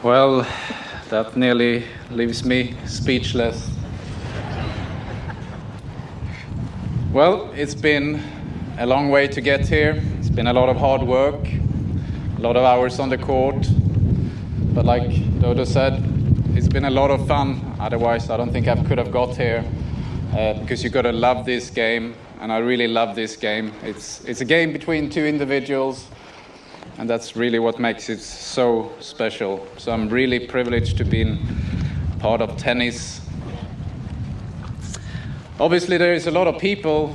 Well, that nearly leaves me speechless. Well, it's been a long way to get here. It's been a lot of hard work, a lot of hours on the court. But like Dodo said, it's been a lot of fun. Otherwise, I don't think I could have got here because you got to love this game. And I really love this game. It's a game between two individuals. And that's really what makes it so special. So I'm really privileged to be part of tennis. Obviously, there is a lot of people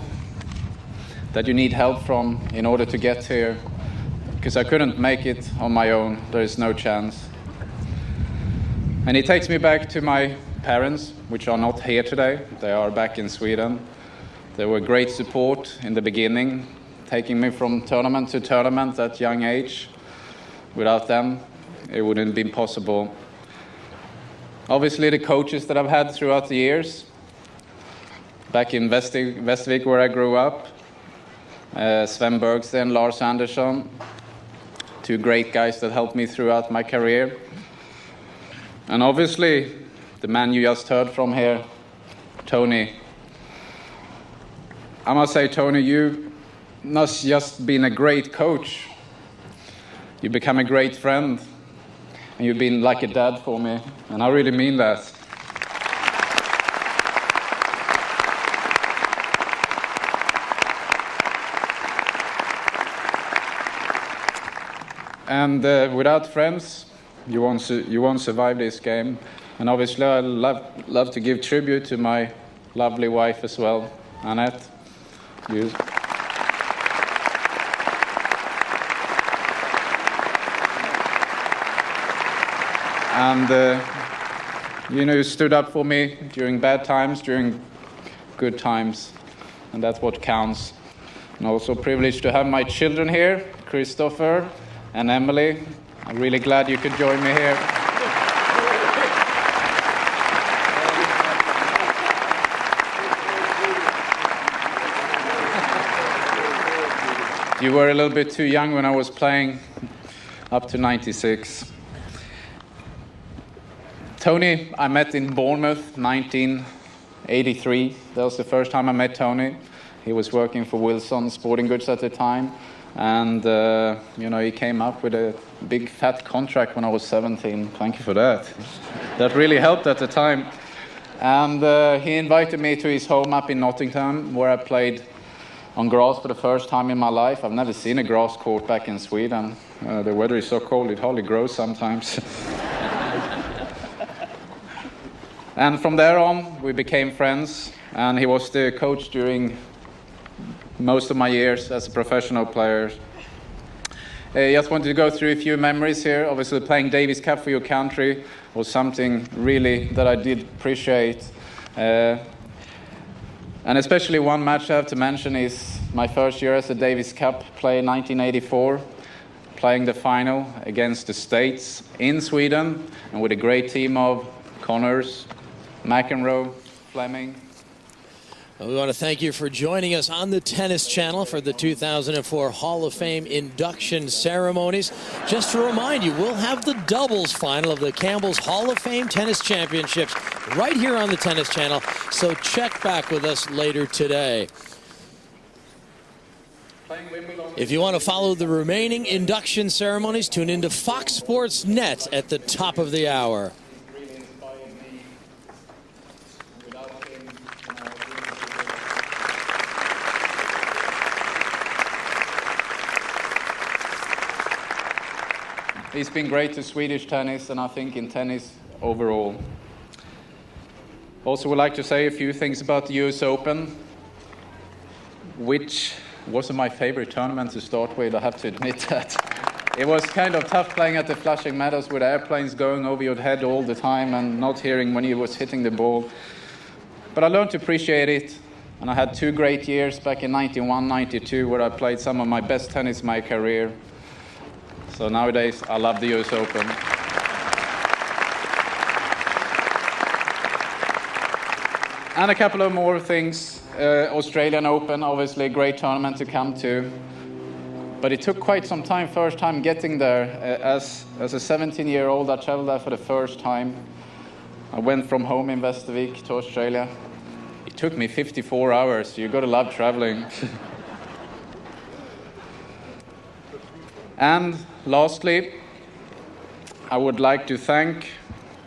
that you need help from in order to get here, because I couldn't make it on my own. There is no chance. And it takes me back to my parents, which are not here today. They are back in Sweden. They were great support in the beginning, taking me from tournament to tournament at young age. Without them, it wouldn't have been possible. Obviously, the coaches that I've had throughout the years, back in Västervik where I grew up, Sven Bergsten, Lars Andersson, two great guys that helped me throughout my career. And obviously, the man you just heard from here, Tony. I must say, Tony, you not just been a great coach, you become a great friend, and you've been like a dad for me, and I really mean that. And without friends, you won't survive this game. And obviously, I love to give tribute to my lovely wife as well, Annette. You. And you stood up for me during bad times, during good times, and that's what counts. I'm also privileged to have my children here, Christopher and Emily. I'm really glad you could join me here. You were a little bit too young when I was playing, up to 96. Tony, I met in Bournemouth, 1983. That was the first time I met Tony. He was working for Wilson Sporting Goods at the time. And, he came up with a big fat contract when I was 17. Thank you for that. That really helped at the time. And he invited me to his home up in Nottingham, where I played on grass for the first time in my life. I've never seen a grass court back in Sweden. The weather is so cold, it hardly grows sometimes. And from there on, we became friends. And he was the coach during most of my years as a professional player. I just wanted to go through a few memories here. Obviously, playing Davis Cup for your country was something really that I did appreciate. And especially one match I have to mention is my first year as a Davis Cup player, 1984, playing the final against the States in Sweden, and with a great team of Connors, McEnroe, Fleming. Well, we want to thank you for joining us on the Tennis Channel for the 2004 Hall of Fame induction ceremonies. Just to remind you, we'll have the doubles final of the Campbell's Hall of Fame Tennis Championships right here on the Tennis Channel, so check back with us later today. If you want to follow the remaining induction ceremonies, tune into Fox Sports Net at the top of the hour. He's been great to Swedish tennis, and I think in tennis overall. Also would like to say a few things about the US Open, which wasn't my favorite tournament to start with, I have to admit that. It was kind of tough playing at the Flushing Meadows with airplanes going over your head all the time and not hearing when you was hitting the ball. But I learned to appreciate it, and I had two great years back in 91, 92, where I played some of my best tennis in my career. So nowadays, I love the US Open. And a couple of more things. Australian Open, obviously a great tournament to come to. But it took quite some time, first time getting there. As a 17-year-old, I traveled there for the first time. I went from home in Västervik to Australia. It took me 54 hours. You gotta love traveling. And lastly, I would like to thank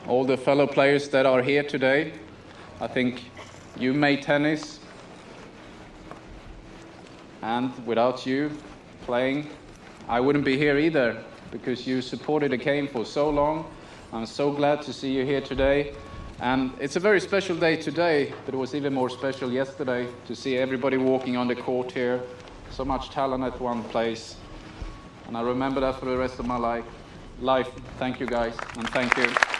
all the fellow players that are here today. I think you made tennis. And without you playing, I wouldn't be here either, because you supported the game for so long. I'm so glad to see you here today. And it's a very special day today, but it was even more special yesterday to see everybody walking on the court here. So much talent at one place. And I remember that for the rest of my life. Thank you, guys, and thank you.